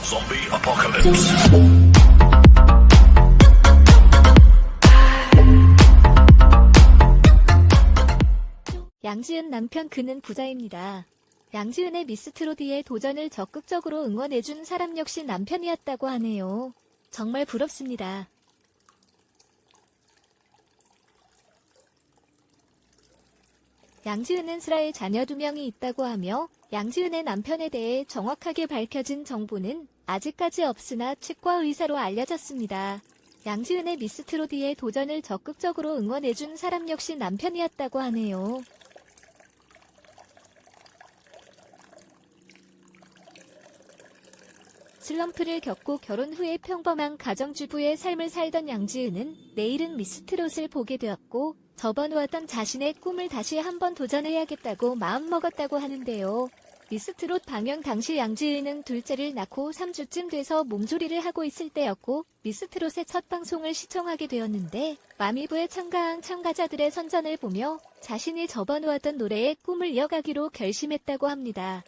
Zombie apocalypse. 양지은 남편 그는 부자입니다. 양지은의 미스트롯의 도전을 적극적으로 응원해준 사람 역시 남편이었다고 하네요. 정말 부럽습니다. 양지은은 슬아의 자녀 2명이 있다고 하며 양지은의 남편에 대해 정확하게 밝혀진 정보는 아직까지 없으나 치과 의사로 알려졌습니다. 양지은의 미스트롯의 도전을 적극적으로 응원해준 사람 역시 남편이었다고 하네요. 슬럼프를 겪고 결혼 후에 평범한 가정주부의 삶을 살던 양지은은 내일은 미스트롯을 보게 되었고 접어놓았던 자신의 꿈을 다시 한번 도전해야겠다고 마음먹었다고 하는데요. 미스트롯 방영 당시 양지은은 둘째를 낳고 3주쯤 돼서 몸조리를 하고 있을 때였고 미스트롯의 첫 방송을 시청하게 되었는데 마미부에 참가한 참가자들의 선전을 보며 자신이 접어놓았던 노래의 꿈을 이어가기로 결심했다고 합니다.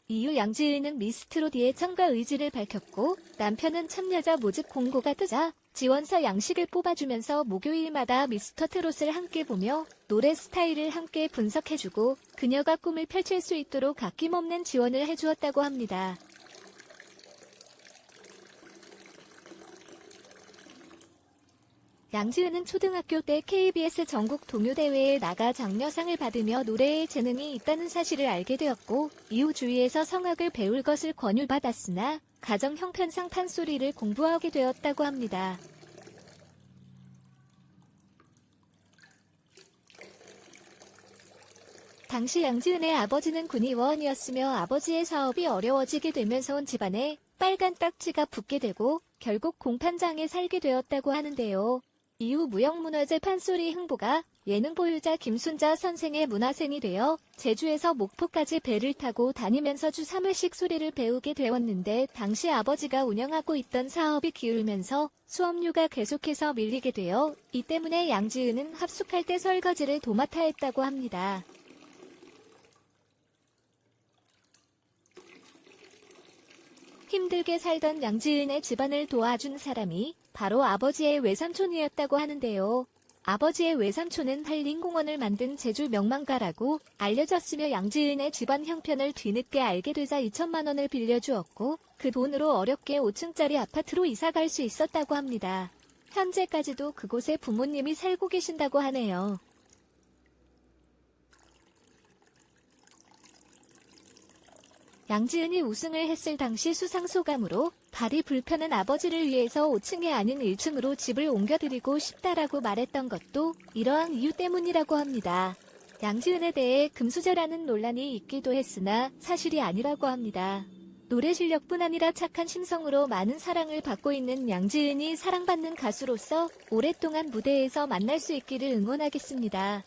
이후 양지은은 미스트롯에 참가 의지를 밝혔고 남편은 참여자 모집 공고가 뜨자 지원서 양식을 뽑아주면서 목요일마다 미스터트롯을 함께 보며 노래 스타일을 함께 분석해주고 그녀가 꿈을 펼칠 수 있도록 아낌없는 지원을 해주었다고 합니다. 양지은은 초등학교 때 KBS 전국 동요대회에 나가 장려상을 받으며 노래에 재능이 있다는 사실을 알게 되었고 이후 주위에서 성악을 배울 것을 권유받았으나 가정 형편상 판소리를 공부하게 되었다고 합니다. 당시 양지은의 아버지는 군의원이었으며 아버지의 사업이 어려워지게 되면서 온 집안에 빨간 딱지가 붙게 되고 결국 공판장에 살게 되었다고 하는데요. 이후 무형문화재 판소리 흥부가 예능 보유자 김순자 선생의 문화생이 되어 제주에서 목포까지 배를 타고 다니면서 주 3회씩 소리를 배우게 되었는데 당시 아버지가 운영하고 있던 사업이 기울면서 수업료가 계속해서 밀리게 되어 이 때문에 양지은은 합숙할 때 설거지를 도맡아 했다고 합니다. 힘들게 살던 양지은의 집안을 도와준 사람이 바로 아버지의 외삼촌이었다고 하는데요. 아버지의 외삼촌은 한림공원을 만든 제주 명망가라고 알려졌으며 양지은의 집안 형편을 뒤늦게 알게 되자 2천만 원을 빌려주었고 그 돈으로 어렵게 5층짜리 아파트로 이사갈 수 있었다고 합니다. 현재까지도 그곳에 부모님이 살고 계신다고 하네요. 양지은이 우승을 했을 당시 수상 소감으로 발이 불편한 아버지를 위해서 5층이 아닌 1층으로 집을 옮겨드리고 싶다라고 말했던 것도 이러한 이유 때문이라고 합니다. 양지은에 대해 금수저라는 논란이 있기도 했으나 사실이 아니라고 합니다. 노래 실력뿐 아니라 착한 심성으로 많은 사랑을 받고 있는 양지은이 사랑받는 가수로서 오랫동안 무대에서 만날 수 있기를 응원하겠습니다.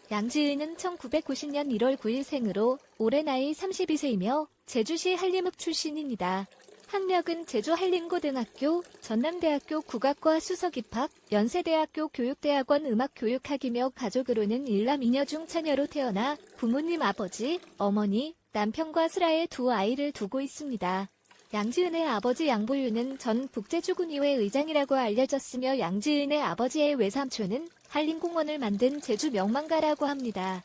양지은은 1990년 1월 9일 생으로 올해 나이 32세이며 제주시 한림읍 출신입니다. 학력은 제주 한림고등학교, 전남대학교 국악과 수석 입학, 연세대학교 교육대학원 음악교육학이며 가족으로는 일남 이녀 중 자녀로 태어나 부모님 아버지, 어머니, 남편과 슬아의 2아이를 두고 있습니다. 양지은의 아버지 양보유는 전 북제주군의회 의장이라고 알려졌으며 양지은의 아버지의 외삼촌은 한림공원을 만든 제주 명망가라고 합니다.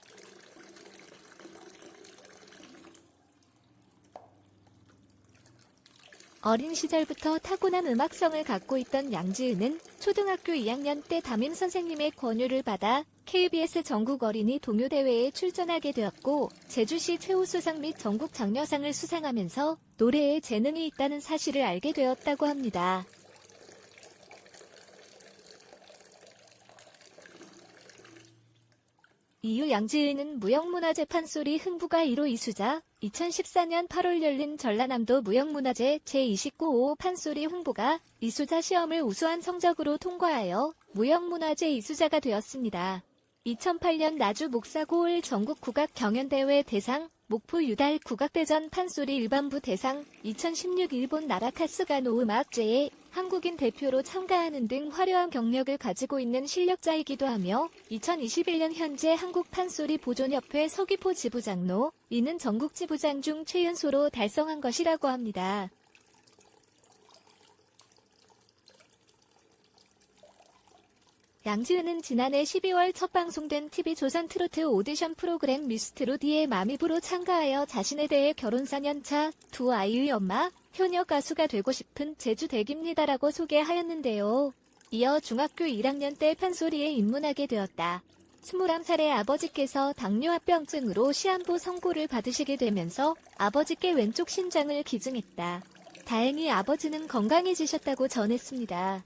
어린 시절부터 타고난 음악성을 갖고 있던 양지은은 초등학교 2학년 때 담임 선생님의 권유를 받아 KBS 전국 어린이 동요대회에 출전하게 되었고 제주시 최우수상 및 전국 장려상을 수상하면서 노래에 재능이 있다는 사실을 알게 되었다고 합니다. 이후 양지은은 무형문화재 판소리 흥부가 1호 이수자, 2014년 8월 열린 전라남도 무형문화재 제29호 판소리 흥부가 이수자 시험을 우수한 성적으로 통과하여 무형문화재 이수자가 되었습니다. 2008년 나주 목사고을 전국 국악 경연대회 대상, 목포 유달 국악대전 판소리 일반부 대상, 2016 일본 나라카스가노 음악제의 한국인 대표로 참가하는 등 화려한 경력을 가지고 있는 실력자이기도 하며 2021년 현재 한국 판소리 보존협회 서귀포 지부장로, 이는 전국 지부장 중 최연소로 달성한 것이라고 합니다. 양지은은 지난해 12월 첫 방송된 TV조선 트로트 오디션 프로그램 미스트롯2의 마미부로 참가하여 자신에 대해 결혼 4년차, 두 아이의 엄마, 효녀 가수가 되고 싶은 제주댁입니다라고 소개하였는데요. 이어 중학교 1학년 때 판소리에 입문하게 되었다. 21살의 아버지께서 당뇨합병증으로 시한부 선고를 받으시게 되면서 아버지께 왼쪽 신장을 기증했다. 다행히 아버지는 건강해지셨다고 전했습니다.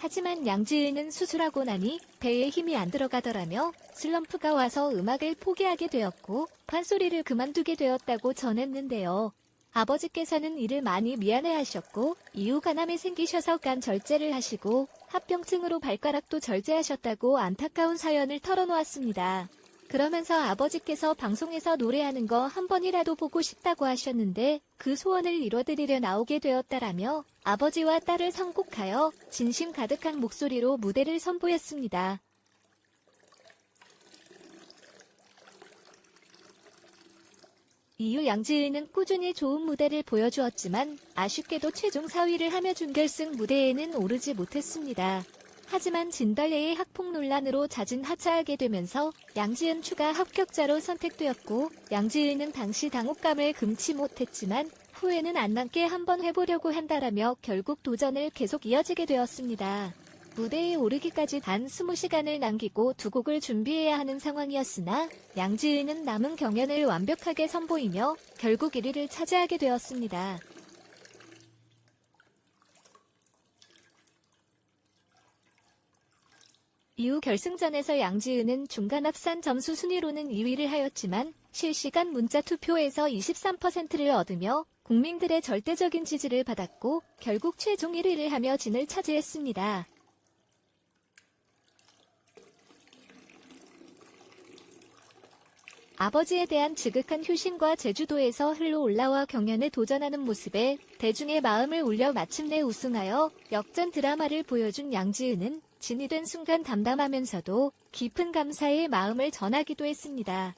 하지만 양지은은 수술하고 나니 배에 힘이 안 들어가더라며 슬럼프가 와서 음악을 포기하게 되었고 판소리를 그만두게 되었다고 전했는데요. 아버지께서는 이를 많이 미안해하셨고 이후 간암이 생기셔서 간 절제를 하시고 합병증으로 발가락도 절제하셨다고 안타까운 사연을 털어놓았습니다. 그러면서 아버지께서 방송에서 노래하는 거 한 번이라도 보고 싶다고 하셨는데 그 소원을 이뤄드리려 나오게 되었다라며 아버지와 딸을 선곡하여 진심 가득한 목소리로 무대를 선보였습니다. 이후 양지은은 꾸준히 좋은 무대를 보여주었지만 아쉽게도 최종 4위를 하며 준결승 무대에는 오르지 못했습니다. 하지만 진달래의 학폭 논란으로 잦은 하차하게 되면서 양지은 추가 합격자로 선택되었고 양지은은 당시 당혹감을 금치 못했지만 후회는 안 남게 한번 해보려고 한다라며 결국 도전을 계속 이어지게 되었습니다. 무대에 오르기까지 단 20시간을 남기고 두 곡을 준비해야 하는 상황이었으나 양지은은 남은 경연을 완벽하게 선보이며 결국 1위를 차지하게 되었습니다. 이후 결승전에서 양지은은 중간 합산 점수 순위로는 2위를 하였지만 실시간 문자 투표에서 23%를 얻으며 국민들의 절대적인 지지를 받았고 결국 최종 1위를 하며 진을 차지했습니다. 아버지에 대한 지극한 효심과 제주도에서 흘러 올라와 경연에 도전하는 모습에 대중의 마음을 울려 마침내 우승하여 역전 드라마를 보여준 양지은은 진이 된 순간 담담하면서도 깊은 감사의 마음을 전하기도 했습니다.